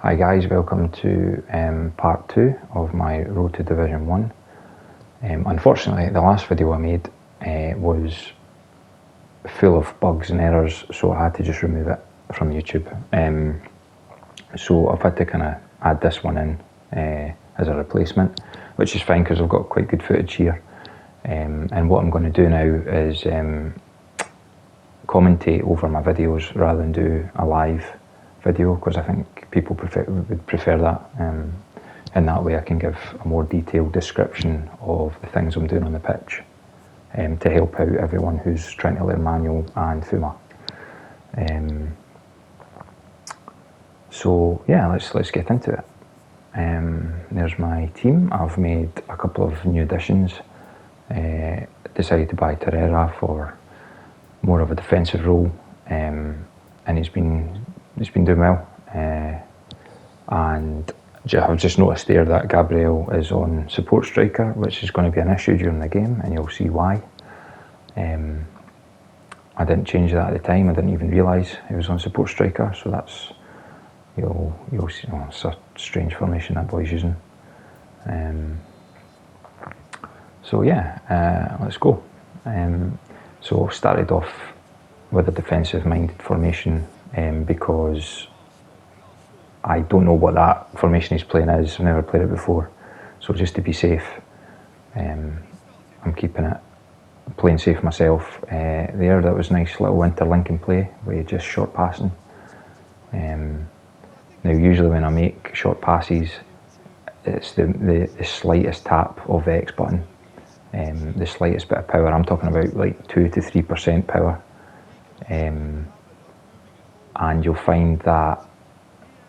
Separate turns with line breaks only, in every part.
Hi guys, welcome to part 2 of my road to Division 1. Unfortunately, the last video I made was full of bugs and errors, so I had to just remove it from YouTube. So I've had to kind of add this one in as a replacement, which is fine because I've got quite good footage here. And what I'm going to do now is commentate over my videos rather than do a live video, because I think people would prefer that. In that way I can give a more detailed description of the things I'm doing on the pitch to help out everyone who's trying to learn manual and FUMA. So yeah, let's get into it. There's my team. I've made a couple of new additions. Decided to buy Torreira for more of a defensive role, and he's been doing well. And I've just noticed there that Gabriel is on support striker, which is going to be an issue during the game, and you'll see why. I didn't change that at the time. I didn't even realise he was on support striker, so that's you'll see. Oh, it's a strange formation that boy's using. So yeah, let's go. So started off with a defensive-minded formation because I don't know what that formation he's playing is. I've never played it before, so just to be safe, I'm keeping it playing safe myself. There, that was nice little interlinking play with just short passing. Now, usually when I make short passes, it's the slightest tap of the X button, the slightest bit of power. I'm talking about like 2 to 3% power, and you'll find that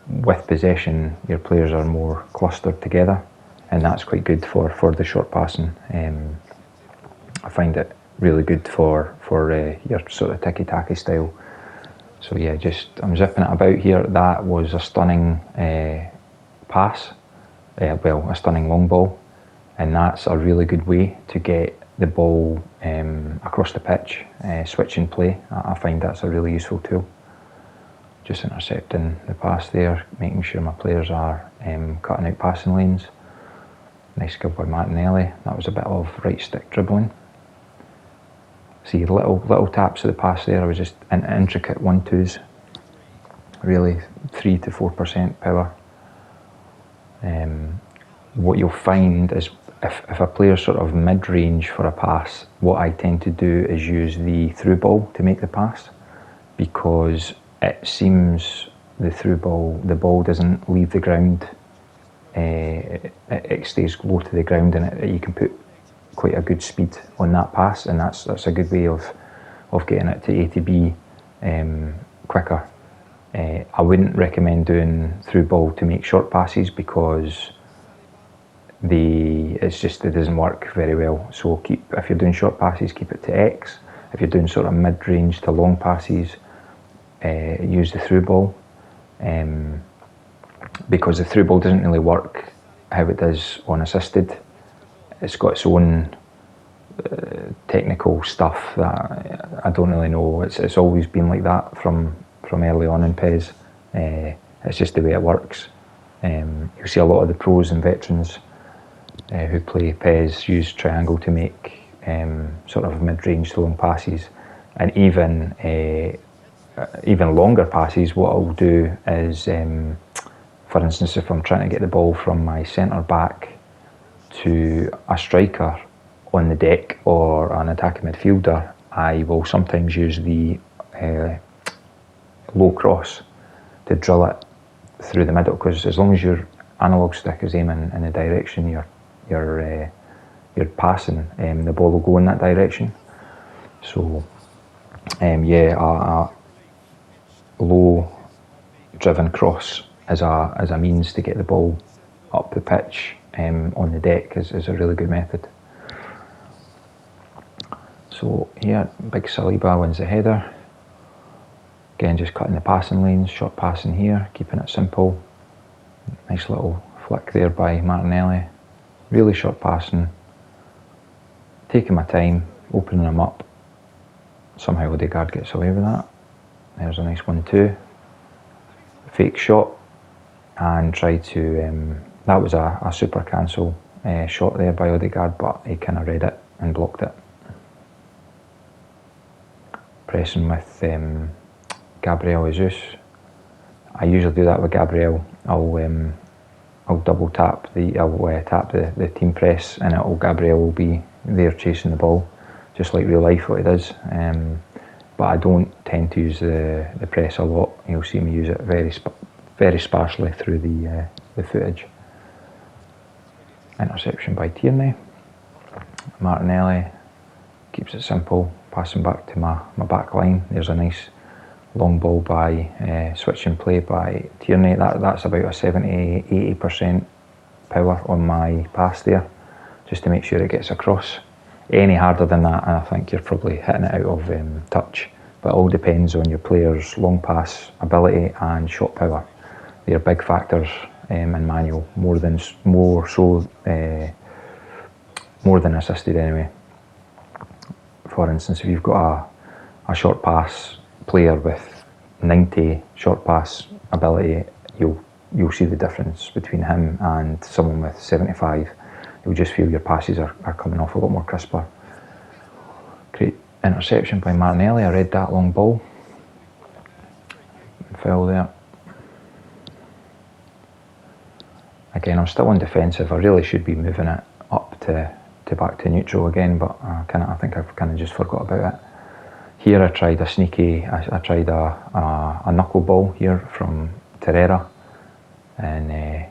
with possession your players are more clustered together, and that's quite good for the short passing. I find it really good for your sort of tiki-taki style. So yeah, I'm zipping it about here. That was a stunning pass, a stunning long ball, and that's a really good way to get the ball across the pitch, switching play. I find that's a really useful tool. Just intercepting the pass there, making sure my players are cutting out passing lanes. Nice skill by Martinelli. That was a bit of right stick dribbling. See, little taps of the pass there. I was just in intricate 1-2s, really 3 to 4% power. What you'll find is if a player's sort of mid-range for a pass, what I tend to do is use the through ball to make the pass, because it seems the ball doesn't leave the ground. It stays low to the ground, and you can put quite a good speed on that pass, and that's a good way of getting it to A to B quicker. I wouldn't recommend doing through ball to make short passes, because it doesn't work very well. So if you're doing short passes, keep it to X. If you're doing sort of mid-range to long passes, use the through ball, because the through ball doesn't really work how it does on assisted. It's got its own technical stuff that I don't really know. It's always been like that from early on in PES. It's just the way it works. You'll see a lot of the pros and veterans who play PES use triangle to make sort of mid-range to long passes, and even longer passes. What I'll do is, for instance, if I'm trying to get the ball from my centre back to a striker on the deck or an attacking midfielder, I will sometimes use the low cross to drill it through the middle, because as long as your analog stick is aiming in the direction you're passing, the ball will go in that direction. So a low driven cross as a means to get the ball up the pitch on the deck is a really good method. So here, big Saliba wins the header. Again, just cutting the passing lanes, short passing here, keeping it simple. Nice little flick there by Martinelli. Really short passing, taking my time, opening them up. Somehow Odegaard gets away with that. There's a nice 1-2. Fake shot, and tried to, that was a super cancel shot there by Odegaard, but he kind of read it and blocked it. Pressing with Gabriel Jesus. I usually do that with Gabriel. I'll double tap tap the team press, and Gabriel will be there chasing the ball, just like real life what he does. But I don't tend to use the press a lot. You'll see me use it very sparsely through the footage. Interception by Tierney. Martinelli keeps it simple, passing back to my back line. There's a nice long ball by switching play by Tierney. That's about a 70-80% power on my pass there, just to make sure it gets across. Any harder than that, I think you're probably hitting it out of touch. But it all depends on your player's long pass ability and shot power. They're big factors in manual, more than assisted anyway. For instance, if you've got a short pass player with 90 short pass ability, you'll see the difference between him and someone with 75. You'll just feel your passes are coming off a lot more crisper. Great interception by Martinelli. I read that long ball. Foul there. Again, I'm still on defensive. I really should be moving it up to back to neutral again, but I think I've kind of just forgot about it. Here I tried a sneaky, I tried a knuckle ball here from Torreira, and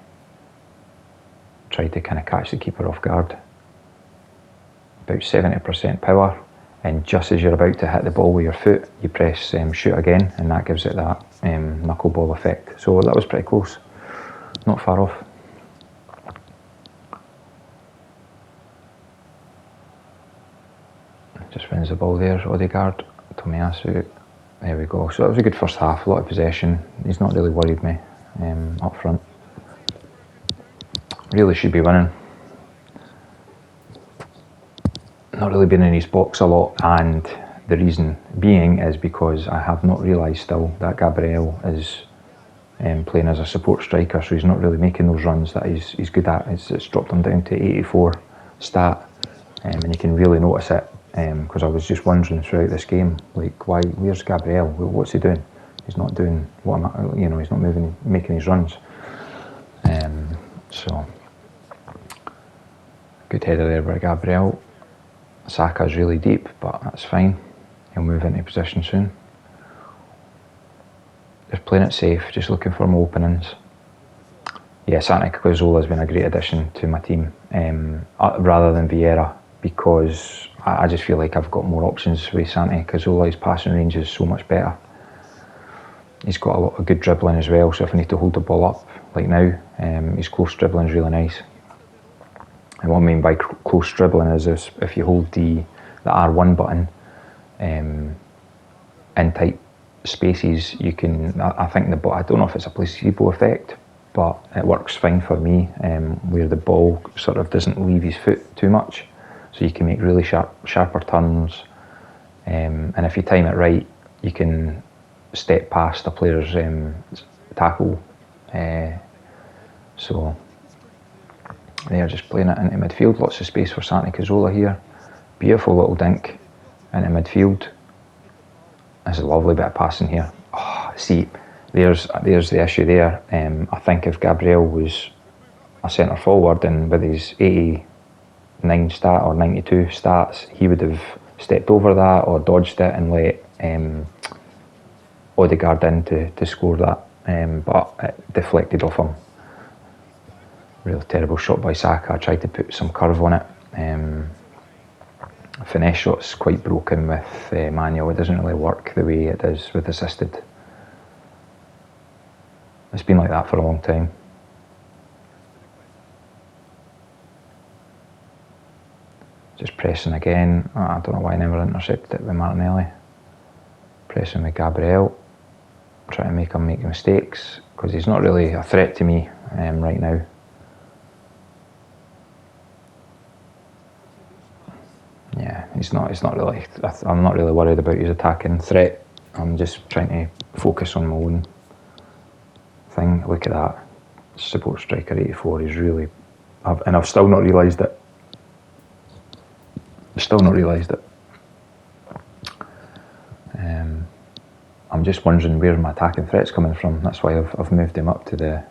tried to kind of catch the keeper off guard. About 70% power, and just as you're about to hit the ball with your foot, you press shoot again, and that gives it that knuckleball effect. So that was pretty close, not far off. Just wins the ball there, Odegaard, Tomiyasu, there we go. So that was a good first half, a lot of possession. He's not really worried me up front. Really should be winning. Not really been in his box a lot, and the reason being is because I have not realised still that Gabriel is playing as a support striker, so he's not really making those runs that he's good at. It's dropped him down to 84 stat, and you can really notice it, because I was just wondering throughout this game, like, where's Gabriel? What's he doing? He's not doing he's not making his runs. So good header there by Gabriel. Saka's really deep, but that's fine. He'll move into position soon. Just playing it safe, just looking for more openings. Yeah, Santi Cazorla has been a great addition to my team, rather than Vieira, because I just feel like I've got more options with Santi Cazorla. His passing range is so much better. He's got a lot of good dribbling as well, so if I need to hold the ball up, like now, his close dribbling is really nice. And what I mean by close dribbling is if you hold the R1 button in tight spaces, you can, I think I don't know if it's a placebo effect, but it works fine for me, where the ball sort of doesn't leave his foot too much, so you can make really sharper turns, and if you time it right, you can step past a player's tackle. So they're just playing it into midfield. Lots of space for Santi Cazorla here. Beautiful little dink into midfield. There's a lovely bit of passing here. Oh, see, there's the issue there. I think if Gabriel was a centre forward and with his 89 stat or 92 stats, he would have stepped over that or dodged it and let Odegaard in to score that, but it deflected off him. Real terrible shot by Saka. I tried to put some curve on it. Finesse shot's quite broken with manual. It doesn't really work the way it does with assisted. It's been like that for a long time. Just pressing again. I don't know why I never intercepted it with Martinelli. Pressing with Gabriel. Trying to make him make mistakes, because he's not really a threat to me right now. Yeah, he's not really. I'm not really worried about his attacking threat. I'm just trying to focus on my own thing. Look at that. support striker 84 is really, and I've still not realised it. I'm just wondering where my attacking threat's coming from. That's why I've moved him up to the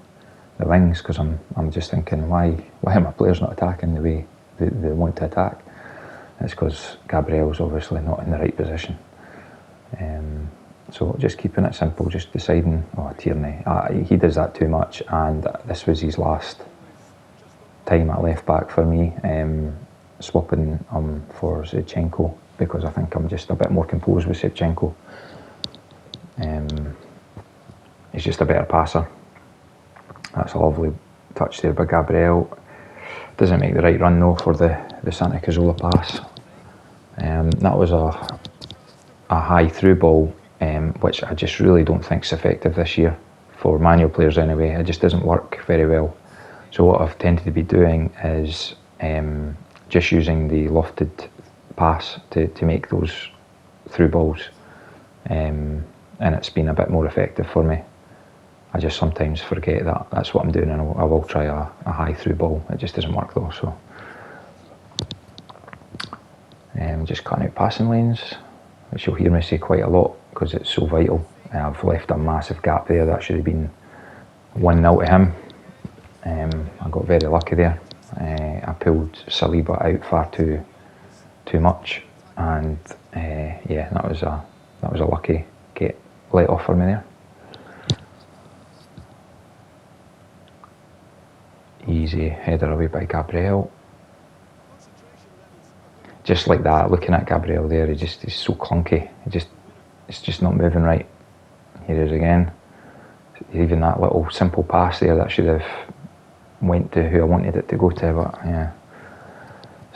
wings, because I'm just thinking, why are my players not attacking the way they want to attack? It's because Gabriel's obviously not in the right position. So just keeping it simple, just deciding, Tierney, he does that too much, and this was his last time at left back for me, swapping for Zinchenko, because I think I'm just a bit more composed with Zinchenko. He's just a better passer. That's a lovely touch there by Gabriel. Doesn't make the right run though for the Santi Cazorla pass. That was a high through ball, which I just really don't think is effective this year for manual players anyway. It just doesn't work very well. So what I've tended to be doing is just using the lofted pass to make those through balls, and it's been a bit more effective for me. I just sometimes forget that that's what I'm doing, and I will try a high through ball. It just doesn't work though. So just cutting out passing lanes, which you'll hear me say quite a lot because it's so vital. I've left a massive gap there. That should have been 1-0 to him. I got very lucky there. I pulled Saliba out far too much, and that was a lucky let off for me there. Easy header away by Gabriel. Just like that, looking at Gabriel there, he's so clunky. It's just not moving right. Here it is again. Even that little simple pass there, that should have went to who I wanted it to go to, but yeah.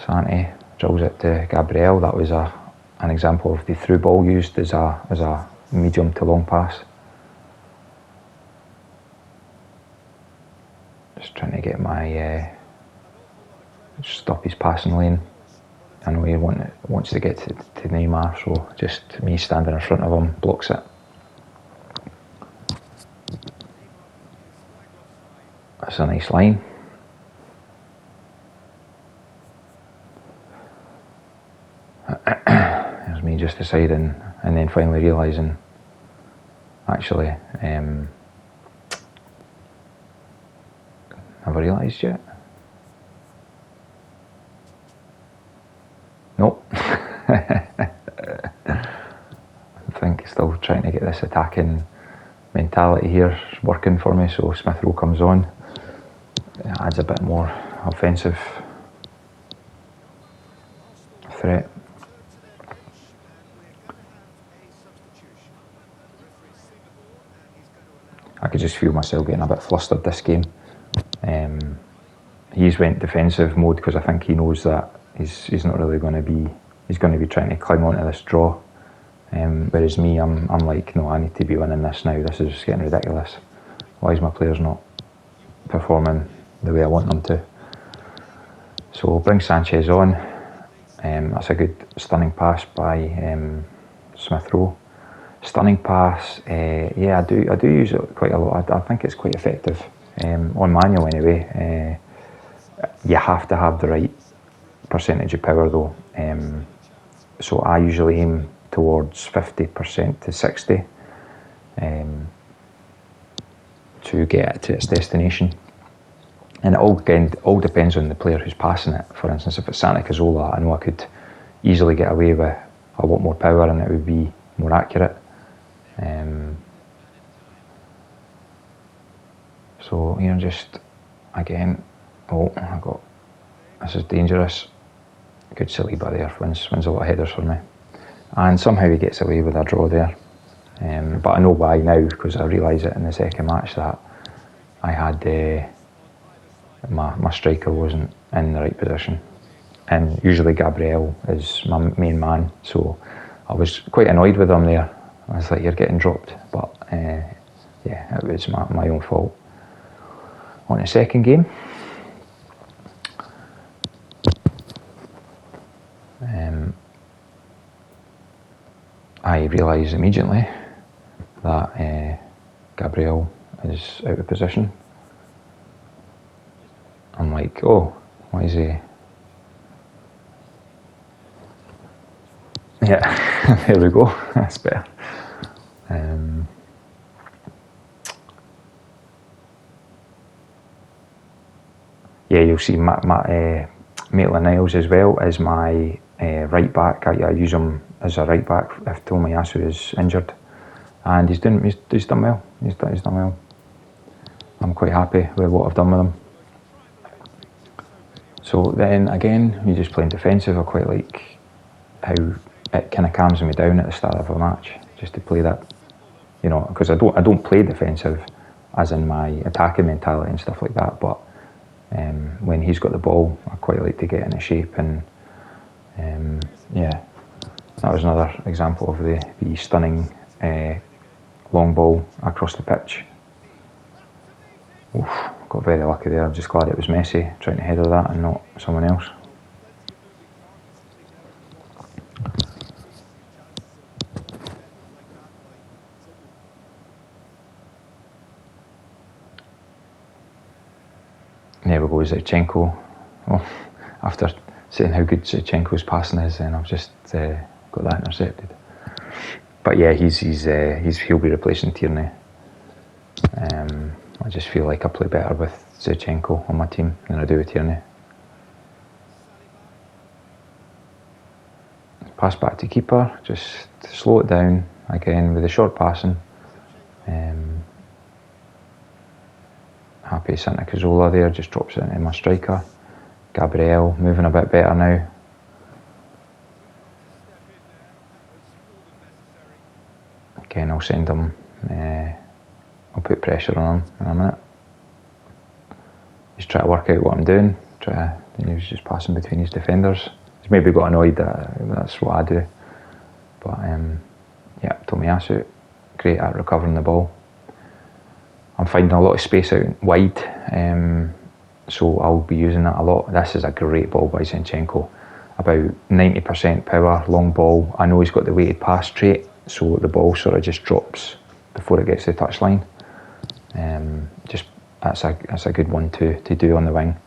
Santi drills it to Gabriel. That was an example of the through ball used as a medium to long pass. Just trying to get my stop his passing lane. I know he wants to get to Neymar, so just me standing in front of him blocks it. That's a nice line. There's me just deciding, and then finally realising, actually, have I realised yet? Nope. I think still trying to get this attacking mentality here working for me, so Smith Rowe comes on. It adds a bit more offensive threat. I could just feel myself getting a bit flustered this game. He's went defensive mode because I think he knows that he's not really going to be. He's going to be trying to climb onto this draw. Whereas me, I'm like, no, I need to be winning this now. This is getting ridiculous. Why is my players not performing the way I want them to? So bring Sanchez on. That's a good stunning pass by Smith Rowe. Stunning pass. I do use it quite a lot. I think it's quite effective on manual anyway. You have to have the right percentage of power though. So I usually aim towards 50% to 60 to get it to its destination. And it all depends on the player who's passing it. For instance, if it's Santi Cazorla, I know I could easily get away with a lot more power and it would be more accurate. So here, just again, this is dangerous. Good Saliba there, wins a lot of headers for me. And somehow he gets away with a draw there. But I know why now, because I realised it in the second match that I had my striker wasn't in the right position. And usually Gabriel is my main man, so I was quite annoyed with him there. I was like, you're getting dropped. But it was my own fault. On the second game, I realised immediately that Gabriel is out of position. like, oh, why is he? Yeah, there we go. That's better. Yeah, you'll see Maitland-Niles as well as my right back. I use him as a right back if Tomiyasu is injured, and he's done well. He's done well. I'm quite happy with what I've done with him. So then again, you're just playing defensive. I quite like how it kind of calms me down at the start of a match, just to play that, you know, because I don't play defensive as in my attacking mentality and stuff like that, but when he's got the ball, I quite like to get into shape, and yeah, that was another example of the stunning long ball across the pitch. Oof, got very lucky there. I'm just glad it was Messi trying to header that and not someone else. There we go, Zinchenko. Well, after saying how good Zinchenko's passing is, then I've just got that intercepted. But yeah, he'll be replacing Tierney. I just feel like I play better with Zinchenko on my team than I do with Tierney. Pass back to keeper, just slow it down again with the short passing. Happy Santa Cazorla there, just drops it into my striker. Gabriel moving a bit better now. Again, I'll send him, I'll put pressure on him in a minute. Just try to work out what I'm doing. He's just passing between his defenders. He's maybe got annoyed that that's what I do. But yeah, Tomiyasu, great at recovering the ball. I'm finding a lot of space out wide, so I'll be using that a lot. This is a great ball by Zinchenko. About 90% power, long ball. I know he's got the weighted pass trait, so the ball sort of just drops before it gets to the touchline. That's a good one to do on the wing.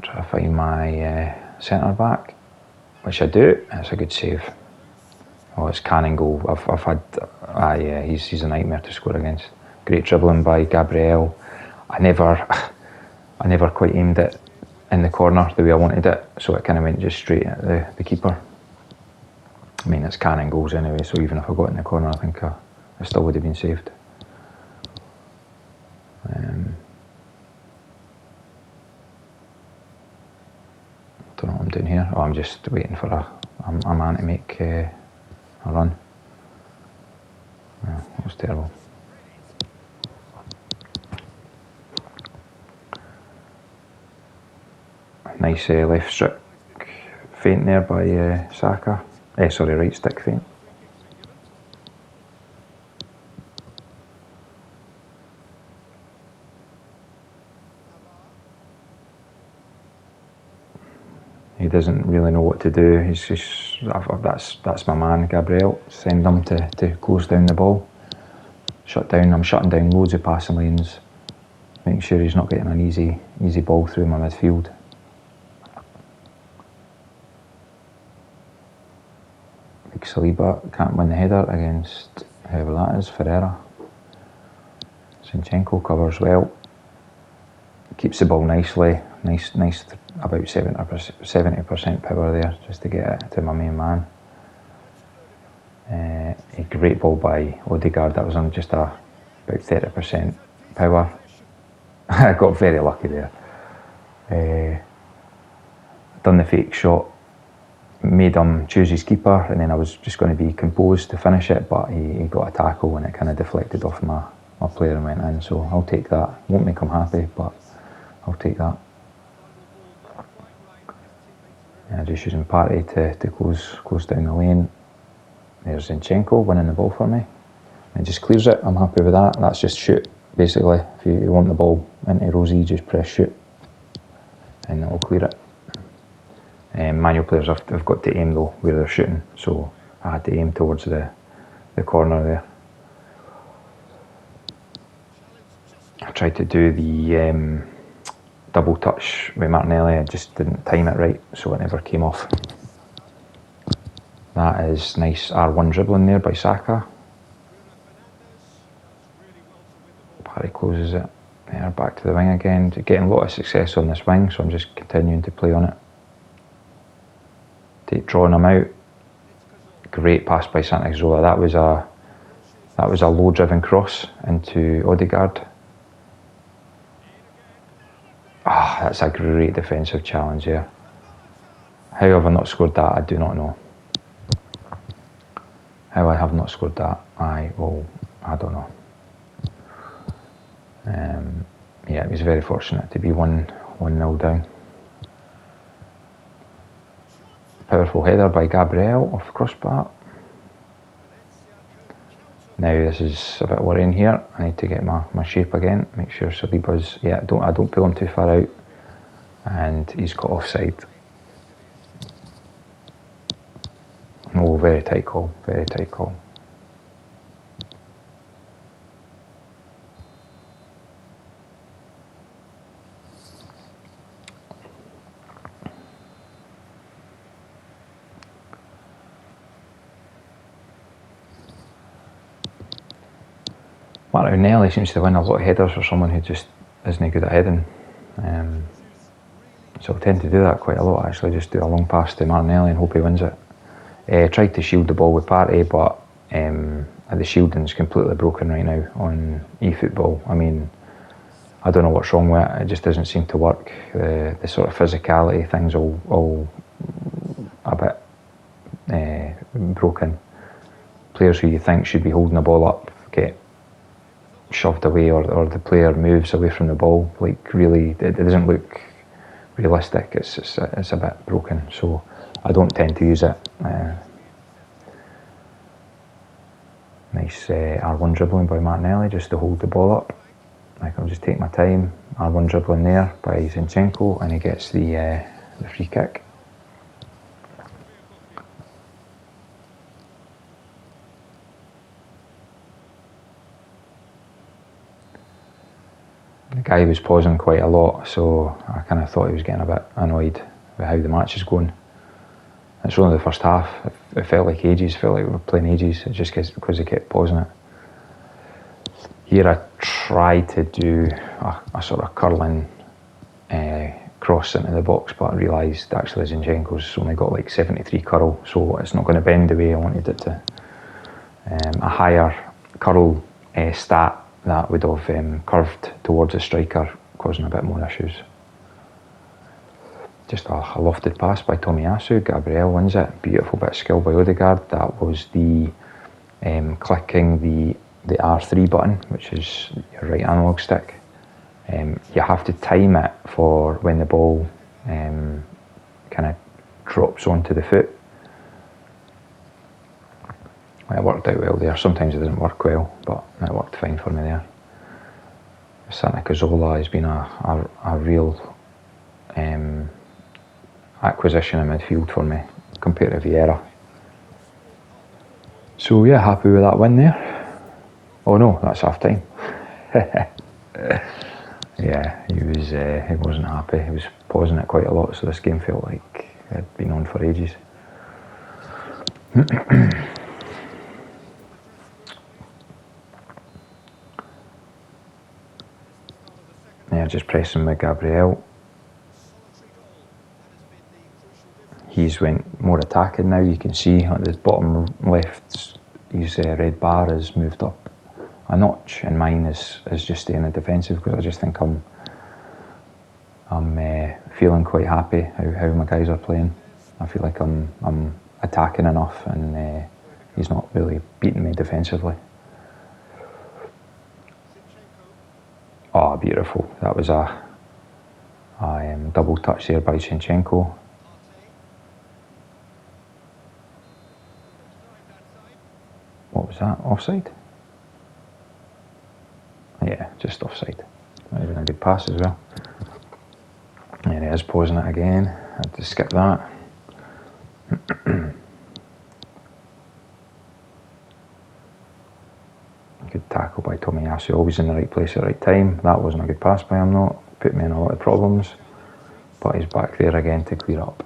Try to find my centre back, which I do. That's a good save. Oh, it's cannon goal. I've had. Yeah, he's a nightmare to score against. Great dribbling by Gabriel. I never quite aimed it in the corner the way I wanted it, so it kind of went just straight at the keeper. I mean, it's cannon goals anyway, so even if I got it in the corner, I think I still would have been saved. Don't know what I'm doing here. Oh, I'm just waiting for a man to make a run. Yeah, that was terrible. Nice left stick feint there by Saka. Sorry, right stick feint. He doesn't really know what to do. That's my man, Gabriel. Send him to close down the ball. I'm shutting down loads of passing lanes, making sure he's not getting an easy ball through my midfield. Big Saliba can't win the header against whoever that is, Ferreira. Zinchenko covers well. Keeps the ball nicely. Nice, about 70% power there, just to get it to my main man. A great ball by Odegaard. That was on just about 30% power. I got very lucky there. Done the fake shot, made him choose his keeper, and then I was just going to be composed to finish it, but he got a tackle and it kind of deflected off my player and went in. So I'll take that. Won't make him happy, but I'll take that. Yeah, just using Partey to close down the lane. There's Zinchenko winning the ball for me. And just clears it. I'm happy with that. That's just shoot, basically. If you want the ball into Rosie, just press shoot, and it'll clear it. Manual players have got to aim though where they're shooting, so I had to aim towards the corner there. tried to do the double touch with Martinelli. I just didn't time it right, so it never came off. That is nice R1 dribbling there by Saka. Parry closes it. There, back to the wing again. Getting a lot of success on this wing, so I'm just continuing to play on it. Drawing him out. Great pass by Santazola. That was a low driven cross into Odegaard. That's a great defensive challenge there. How have I not scored that? I do not know. How I have not scored that, I don't know. Yeah, it was very fortunate to be 1-0 down. Powerful header by Gabriel off crossbar. Now this is a bit worrying here. I need to get my shape again. Make sure Saliba's, I don't pull him too far out. And he's got offside. Oh, very tight call, very tight call. Martinelli seems to win a lot of headers for someone who just isn't good at heading. So I tend to do that quite a lot actually, just do a long pass to Martinelli and hope he wins it. Tried to shield the ball with Partey, but the shielding's completely broken right now on eFootball. I mean, I don't know what's wrong with it, it just doesn't seem to work. The sort of physicality thing's all a bit broken. Players who you think should be holding the ball up get shoved away, or the player moves away from the ball. Like really, it doesn't look realistic. It's a bit broken, so I don't tend to use it. Nice R1 dribbling by Martinelli just to hold the ball up. I can just take my time. R1 dribbling there by Zinchenko, and he gets the free kick. The guy was pausing quite a lot, so I kind of thought he was getting a bit annoyed with how the match is going. It's only the first half. It felt like ages, felt like we were playing ages. It just because he kept pausing it. Here I tried to do a sort of curling cross into the box, but I realised actually Zinchenko's only got like 73 curl, so it's not going to bend the way I wanted it to. A higher curl stat that would have curved towards the striker, causing a bit more issues. Just a lofted pass by Tomiyasu. Gabriel wins it. Beautiful bit of skill by Odegaard. That was the clicking the R3 button, which is your right analog stick. You have to time it for when the ball kind of drops onto the foot. It worked out well there. Sometimes it doesn't work well, but it worked fine for me there. Santazola has been a real acquisition in midfield for me compared to Vieira. So yeah, happy with that win there. Oh no, that's half time. Yeah, he wasn't happy. He was pausing it quite a lot, so this game felt like it had been on for ages. Yeah, just pressing with Gabriel. He's went more attacking now. You can see at the bottom left, his red bar has moved up a notch, and mine is just staying in defensive, because I just think I'm feeling quite happy how my guys are playing. I feel like I'm attacking enough, and he's not really beating me defensively. Oh, beautiful. That was a double touch there by Zinchenko. What was that? Offside? Yeah, just offside. Not even a good pass as well. And he is pausing it again. I had to skip that. Good tackle by Tomiyasu, always in the right place at the right time. That wasn't a good pass by him, though. Put me in a lot of problems. But he's back there again to clear up.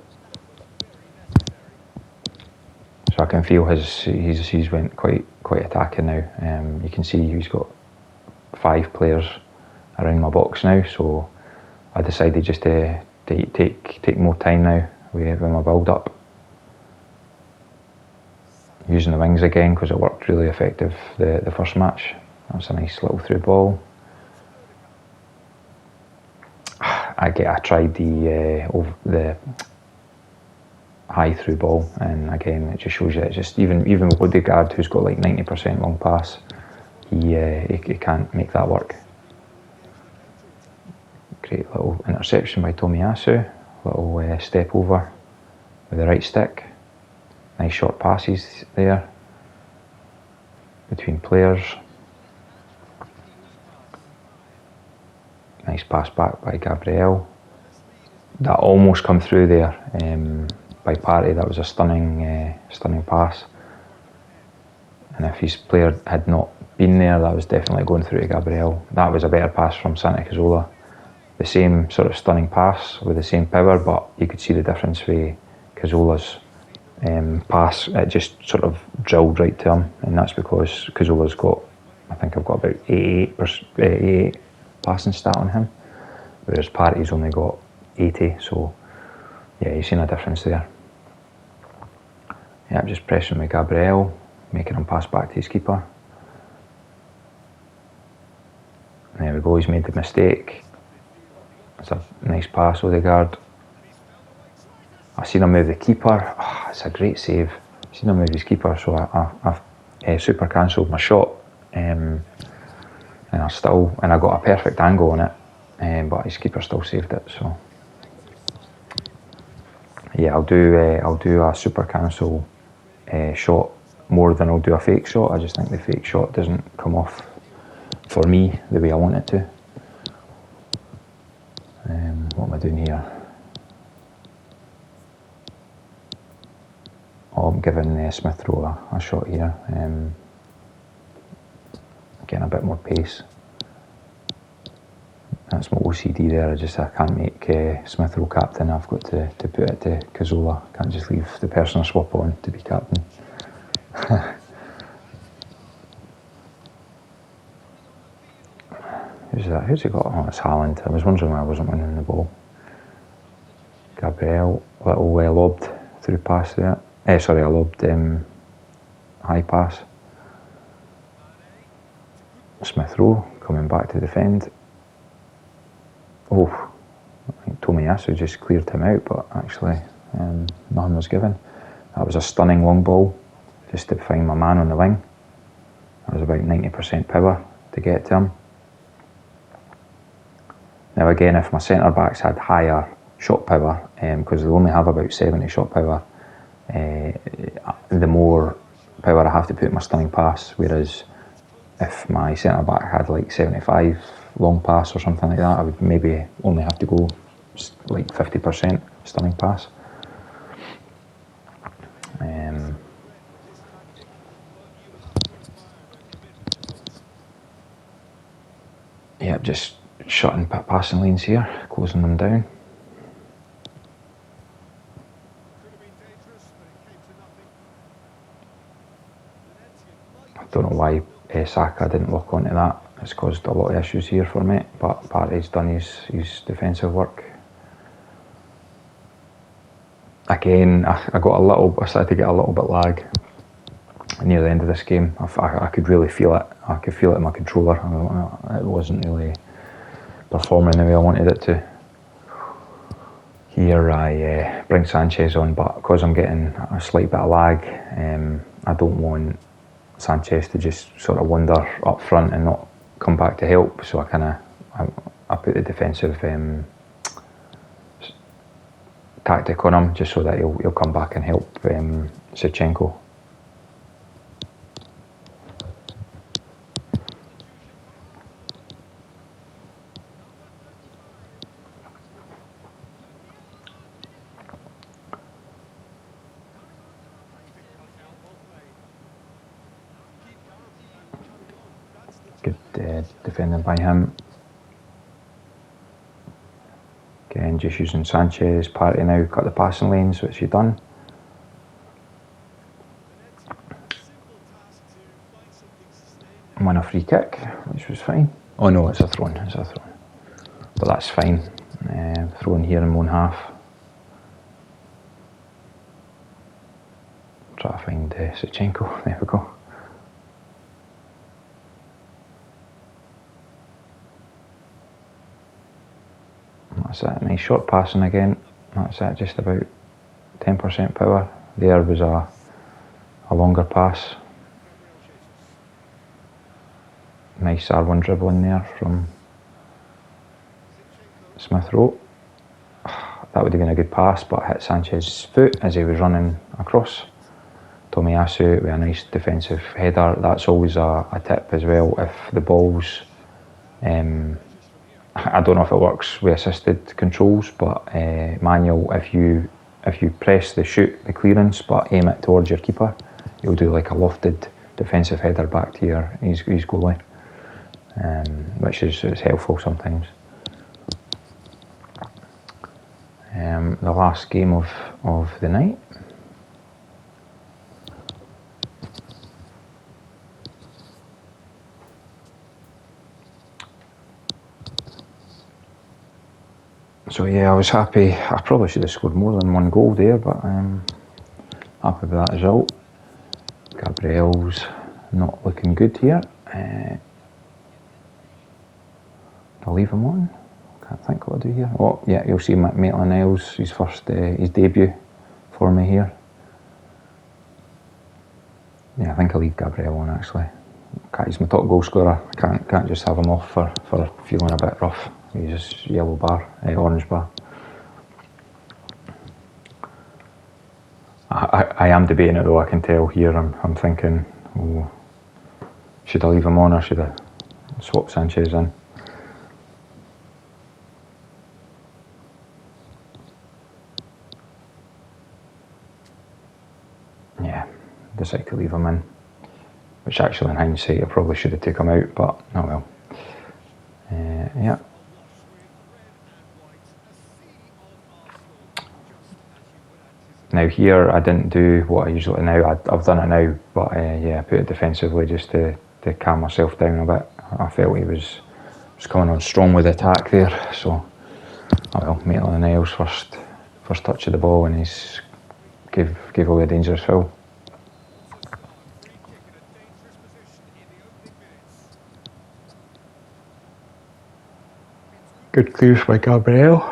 So I can feel he's went quite attacking now. You can see he's got 5 players around my box now. So I decided just to take more time now with my build up. Using the wings again because it worked really effective the first match. That's a nice little through ball. I tried the high through ball, and again it just shows you it's just even with Odegaard, who's got like 90% long pass, he can't make that work. Great little interception by Tomiyasu. Little step over with the right stick. Nice short passes there between players. Nice pass back by Gabriel. That almost come through there by Partey. That was a stunning pass. And if his player had not been there, that was definitely going through to Gabriel. That was a better pass from Santi Cazorla. The same sort of stunning pass with the same power, but you could see the difference with Cazorla's pass. It just sort of drilled right to him, and that's because Cazorla's got, I think I've got about 88 passing stat on him, whereas Partey's only got 80, so yeah, you've seen a difference there. Yeah, I'm just pressing with Gabriel, making him pass back to his keeper. There we go, he's made the mistake. It's a nice pass, Odegaard. I've seen him move the keeper. Oh, it's a great save. I've seen him move his keeper, so I've super cancelled my shot, and I got a perfect angle on it, but his keeper still saved it. So yeah, I'll do a super cancel shot more than I'll do a fake shot. I just think the fake shot doesn't come off for me the way I want it to. What am I doing here? Oh, I'm giving Smith Rowe a shot here. Getting a bit more pace. That's my OCD there. I can't make Smith Rowe captain. I've got to put it to Cazorla. Can't just leave the person I swap on to be captain. Who's that? Who's he got? Oh, it's Haaland. I was wondering why I wasn't winning the ball. Gabriel, little lobbed through pass there. A lobbed high pass. Smith Rowe coming back to defend. Oh, I think Tomiyasu just cleared him out, but actually nothing was given. That was a stunning long ball, just to find my man on the wing. That was about 90% power to get to him. Now again, if my centre backs had higher shot power, because they only have about 70 shot power, the more power I have to put in my stunning pass, whereas if my centre back had like 75 long pass or something like that, I would maybe only have to go like 50% stunning pass. Yeah, just shutting passing lanes here, closing them down. I don't know why Saka didn't lock onto that. It's caused a lot of issues here for me, but Partey's done his defensive work. Again, I started to get a little bit lag near the end of this game. I could really feel it. I could feel it in my controller. It wasn't really performing the way I wanted it to. Here I bring Sanchez on, but because I'm getting a slight bit of lag, I don't want Sanchez to just sort of wander up front and not come back to help. So I put the defensive tactic on him, just so that he'll come back and help Zinchenko. Good defending by him. Again, just using Sanchez, Partey now, cut the passing lanes, which he done. Won a free kick, which was fine. Oh no, it's a throw in, but that's fine. Throw in here in my own half. Try to find Sichenko, there we go. That's it, nice short passing again. That's it, just about 10% power. There was a longer pass. Nice R1 dribbling there from Smith Rowe. That would have been a good pass, but hit Sanchez's foot as he was running across. Tomiyasu with a nice defensive header. That's always a tip as well. If the ball's, I don't know if it works with assisted controls, but manual, if you press the shoot, the clearance, but aim it towards your keeper, you'll do like a lofted defensive header back to his goalie. Which is helpful sometimes. The last game of the night. So yeah, I was happy. I probably should have scored more than one goal there, but I'm happy with that result. Gabriel's not looking good here. I'll leave him on. Can't think what I'll do here. Oh yeah, you'll see Maitland-Niles, his first, his debut for me here. Yeah, I think I'll leave Gabriel on actually. He's my top goal scorer. Can't just have him off for feeling a bit rough. He's just yellow bar, orange bar. I am debating it though. I can tell here. I'm thinking, oh, should I leave him on or should I swap Sanchez in? Decide to leave him in, which actually in hindsight I probably should have taken him out, but oh well. Yeah. Now here I didn't do what I usually now. I've done it now, but yeah, I put it defensively just to calm myself down a bit. I felt he was coming on strong with the attack there, so oh well. Maitland-Niles first touch of the ball and he's gave away a dangerous foul. Good clears by Gabriel.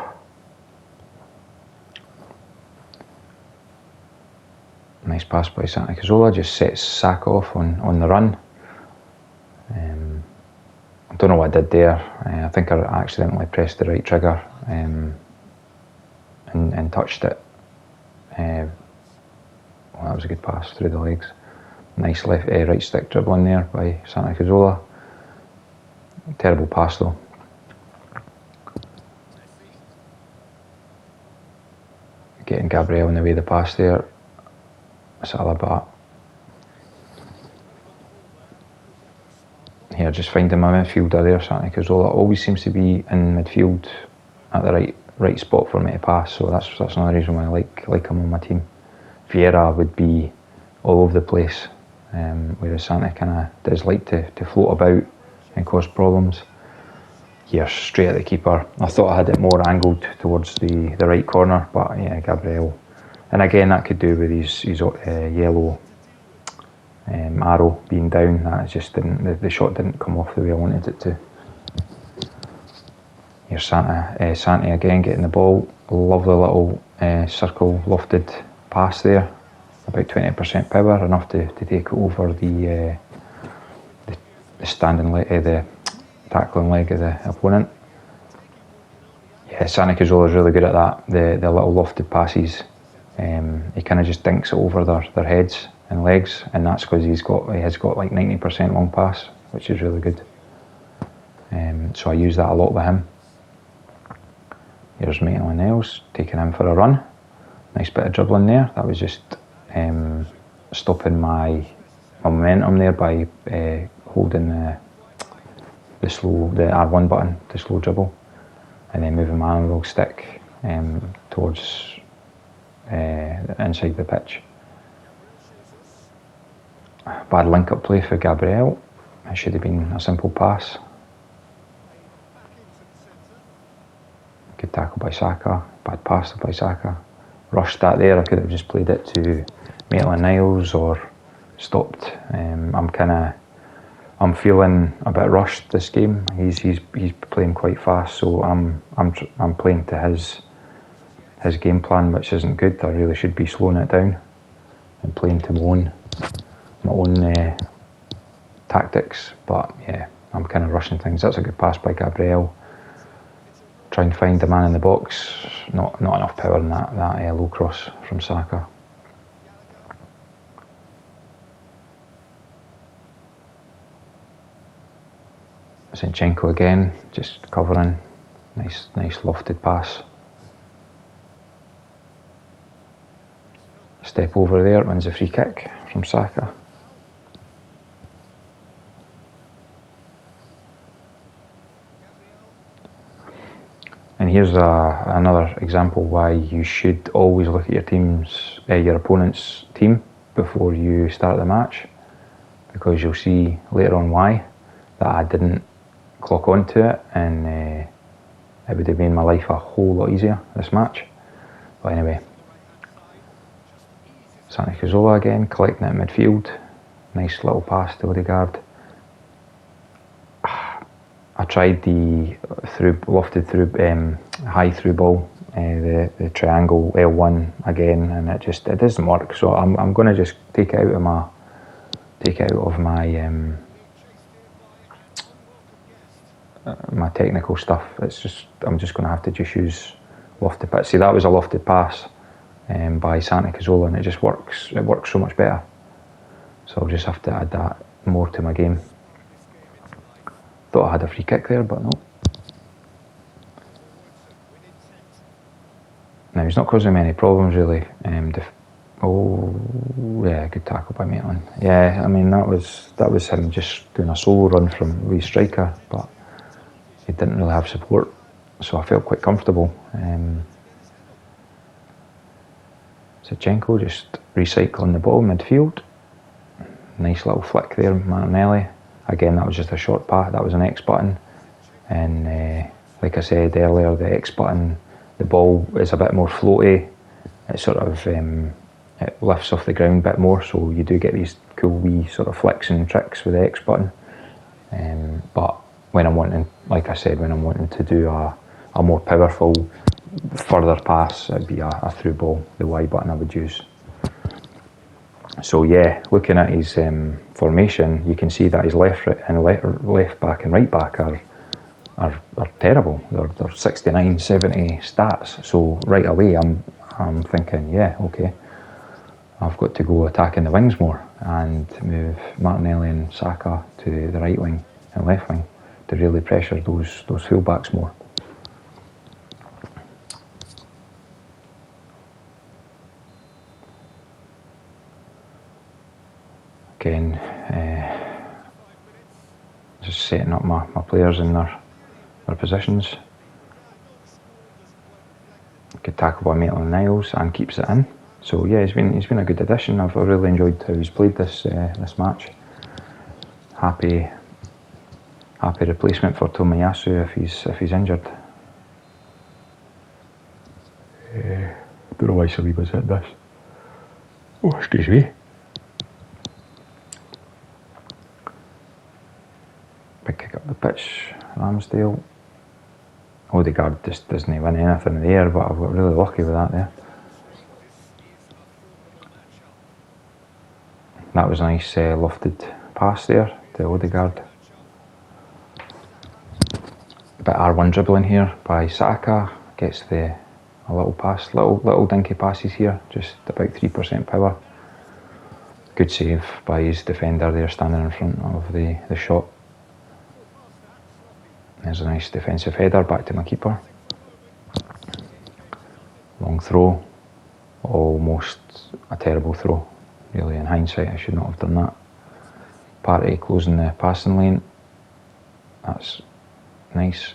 Nice pass by Santi Cazorla, just sets Saka off on the run. I don't know what I did there. I think I accidentally pressed the right trigger and touched it. Well, that was a good pass through the legs. Nice right stick dribbling there by Santi Cazorla. Terrible pass though. Getting Gabriel in the way of the pass there. Saliba. Here, just finding my midfielder there, Santi Cazorla always seems to be in midfield at the right spot for me to pass, so that's another reason why I like him on my team. Vieira would be all over the place, whereas Santi kind of does like to float about and cause problems. Here, straight at the keeper. I thought I had it more angled towards the right corner, but yeah, Gabriel. And again, that could do with his yellow arrow being down. That just didn't. The shot didn't come off the way I wanted it to. Here's Santi again getting the ball. Lovely little circle lofted pass there. About 20% power, enough to take over the standing leg, the tackling leg of the opponent. Yeah, Santi Cazorla is really good at that. The little lofted passes. He kind of just dinks it over their heads and legs, and that's because he has got like 90% long pass, which is really good. So I use that a lot with him. Here's Maitland-Niles taking him for a run. Nice bit of dribbling there. That was just stopping my momentum there by holding the R1 button to slow dribble, and then moving my analog stick towards inside the pitch. Bad link-up play for Gabriel. It should have been a simple pass. Good tackle by Saka. Bad pass by Saka. Rushed that there. I could have just played it to Maitland-Niles or stopped. I'm feeling a bit rushed this game. He's playing quite fast, so I'm playing to his game plan, which isn't good. I really should be slowing it down and playing to my own tactics. But yeah, I'm kind of rushing things. That's a good pass by Gabriel. Try and find the man in the box. Not enough power in that low cross from Saka. Zinchenko again, just covering. Nice lofted pass. Step over there, wins a free kick from Saka. And here's another example why you should always look at your opponent's team before you start the match, because you'll see later on why that I didn't clock onto it, and it would have made my life a whole lot easier this match. But anyway, Santi Cazorla again, collecting it in midfield. Nice little pass to Odegaard. I tried the lofted through high through ball, the triangle L1 again, and it doesn't work. So I'm going to just take it out of my my technical stuff. I'm just going to have to just use lofted pass. See, that was a lofted pass by Santi Cazorla, and it just works. It works so much better. So I'll just have to add that more to my game. Thought I had a free kick there, but no. Now he's not causing me any problems really. Good tackle by Maitland. Yeah, I mean that was him just doing a solo run from the striker, but he didn't really have support, so I felt quite comfortable. Zinchenko just recycling the ball midfield. Nice little flick there, Martinelli. Again, that was just a short pass. That was an X button, and like I said earlier, the X button, the ball is a bit more floaty. It sort of it lifts off the ground a bit more, so you do get these cool wee sort of flicks and tricks with the X button. But when I'm wanting, like I said, when I'm wanting to do a more powerful, further pass, it'd be a through ball. The Y button I would use. So yeah, looking at his formation, you can see that his left back and right back are terrible. They're 69, 70 stats. So right away, I'm thinking, yeah, okay, I've got to go attacking the wings more and move Martinelli and Saka to the right wing and left wing to really pressure those fullbacks more. Again, just setting up my players in their positions. Good tackle by Maitland-Niles and keeps it in. So yeah, he's been a good addition. I've really enjoyed how he's played this match. Happy replacement for Tomiyasu if he's injured. Don't know why Saliba's hit this. Oh, excuse me. Big kick up the pitch, Ramsdale. Odegaard just doesn't win anything in the air, but I've got really lucky with that there. That was a nice lofted pass there to Odegaard. A bit R1 dribbling here by Saka. Gets a little pass, little dinky passes here, just about 3% power. Good save by his defender there, standing in front of the shot. There's a nice defensive header back to my keeper. Long throw, almost a terrible throw. Really, in hindsight, I should not have done that. Partey closing the passing lane. That's nice.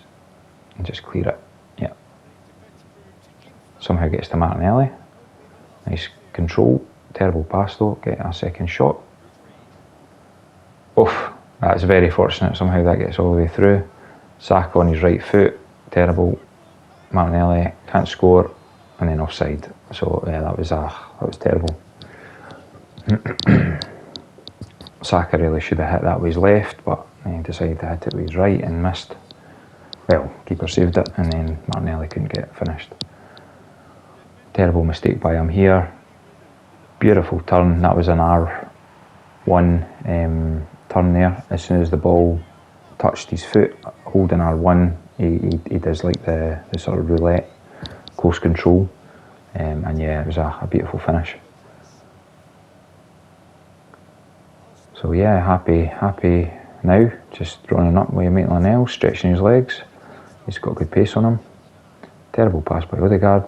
And just clear it. Yeah. Somehow gets to Martinelli. Nice control. Terrible pass though. Get a second shot. Oof. That's very fortunate. Somehow that gets all the way through. Saka on his right foot. Terrible. Martinelli can't score. And then offside. So yeah, that was terrible. Saka really should have hit that with his left, but he decided to hit it with his right and missed. Well, keeper saved it, and then Martinelli couldn't get it finished. Terrible mistake by him here. Beautiful turn. That was an R1 turn there. As soon as the ball touched his foot, holding R1, he does like the sort of roulette, close control, and yeah, it was a beautiful finish. So yeah, happy now. Just running up with Maitland-Niles, stretching his legs. He's got good pace on him. Terrible pass by Odegaard.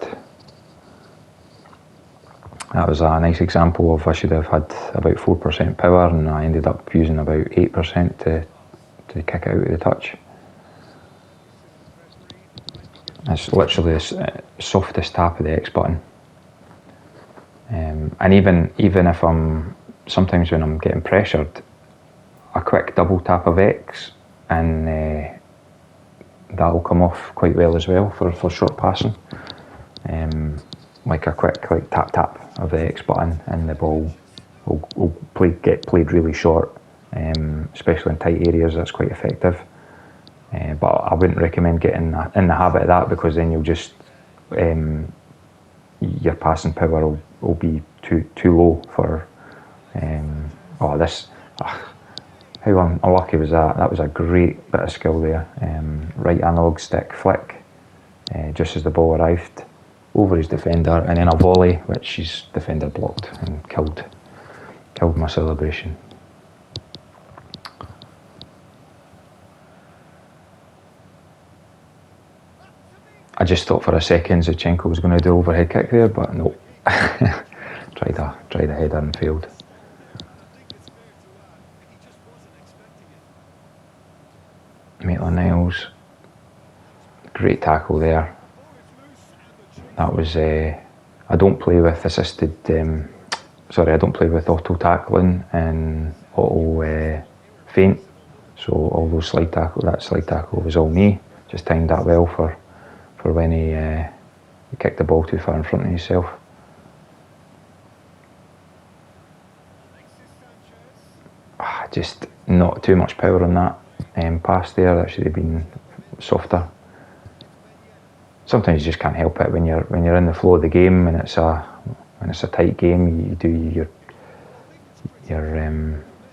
That was a nice example of I should have had about 4% power, and I ended up using about 8% to kick it out of the touch. That's literally the softest tap of the X button. And even if sometimes when I'm getting pressured, a quick double tap of X and that'll come off quite well as well for short passing. Like a quick tap of the X button and the ball will get played really short, especially in tight areas. That's quite effective. But I wouldn't recommend getting in the habit of that, because then you'll just your passing power will be too low for. How unlucky was that? That was a great bit of skill there. Right analog stick flick, just as the ball arrived over his defender, and then a volley which his defender blocked and killed my celebration. I just thought for a second Zinchenko was going to do overhead kick there, but no. tried a header and failed. Maitland-Niles, great tackle there. That was I don't play with I don't play with auto tackling and auto feint. So all those slide tackle was all me. Just timed that well for when he kicked the ball too far in front of himself. Just not too much power on that pass there. That should have been softer. Sometimes you just can't help it when you're in the flow of the game and it's a tight game. You do your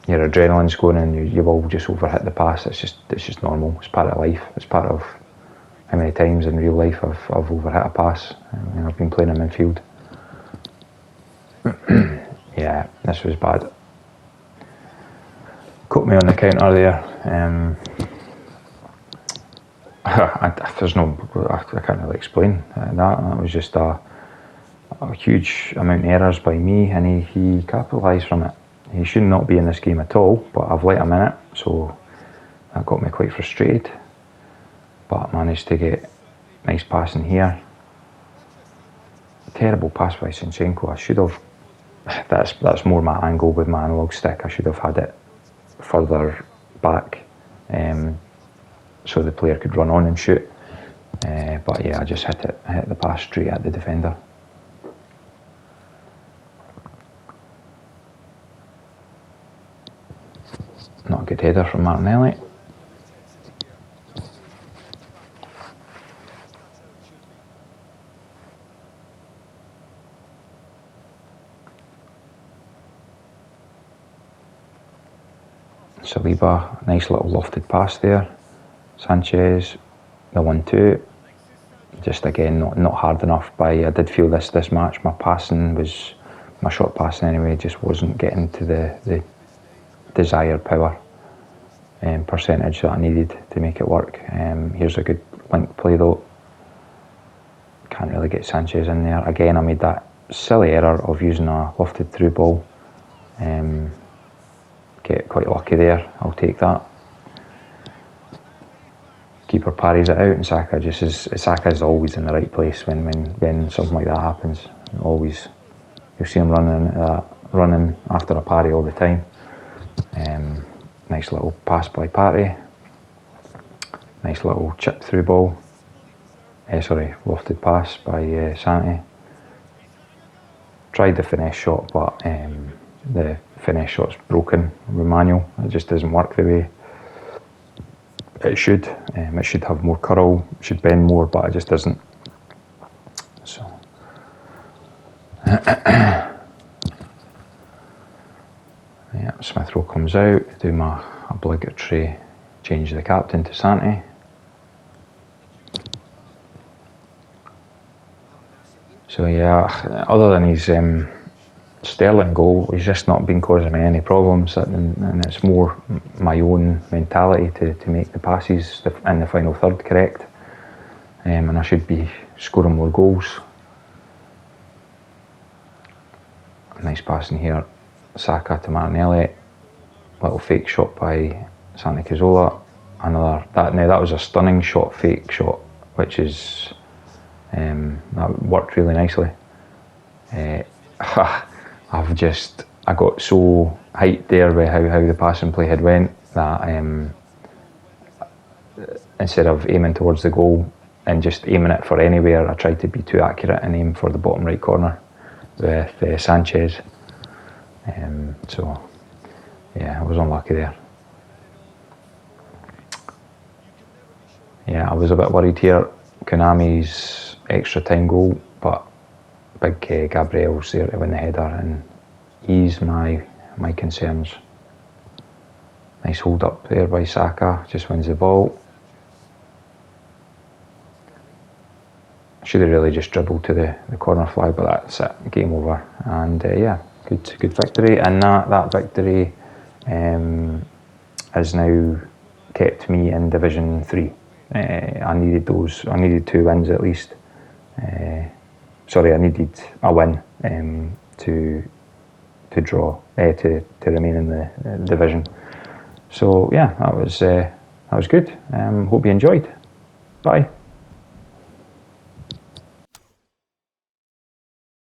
adrenaline's going and you will just overhit the pass. It's just normal. It's part of life. It's part of how many times in real life I've overhit a pass. I've been playing in midfield. Yeah, this was bad. Caught me on the counter there. I can't really explain that. That was just a huge amount of errors by me, and he capitalised from it. He should not be in this game at all, but I've let him in it, so that got me quite frustrated. But I managed to get nice passing here. Terrible pass by Zinchenko. I should have. That's more my angle with my analog stick. I should have had it further back, so the player could run on and shoot. But yeah, I just hit the pass straight at the defender. Not a good header from Martinelli. Saliba, nice little lofted pass there. Sanchez, the 1-2. Just again, not hard enough. I did feel this match, my short passing anyway, just wasn't getting to the desired power percentage that I needed to make it work. Here's a good link play though. Can't really get Sanchez in there. Again, I made that silly error of using a lofted through ball. Get quite lucky there, I'll take that. keeper parries it out, and Saka's always in the right place when something like that happens. Always, you'll see him running after a parry all the time. Nice little pass by Partey. Nice little chip through ball. Lofted pass by Santi. Tried the finesse shot, but the finesse shot's broken with manual. It just doesn't work the way it should. It should have more curl, it should bend more, but it just doesn't. So yeah, Smith Rowe comes out, do my obligatory change the captain to Santi. So yeah, other than his sterling goal, he's just not been causing me any problems, and it's more my own mentality to make the passes in the final third correct, and I should be scoring more goals. Nice pass in here, Saka to Martinelli, little fake shot by Santi Cazorla. That was a stunning shot, fake shot, which is that worked really nicely. I got so hyped there with how the passing play had went that instead of aiming towards the goal and just aiming it for anywhere, I tried to be too accurate and aim for the bottom right corner with Sanchez. So yeah, I was unlucky there. Yeah, I was a bit worried here. Konami's extra time goal, but big Gabriel's there to win the header and ease my concerns. Nice hold up there by Saka, just wins the ball. Should have really just dribbled to the corner flag, but that's it, game over. And yeah, good victory, and that victory has now kept me in Division 3. I needed 2 wins at least. I needed a win to draw to remain in the division. So yeah, that was good. Hope you enjoyed. Bye.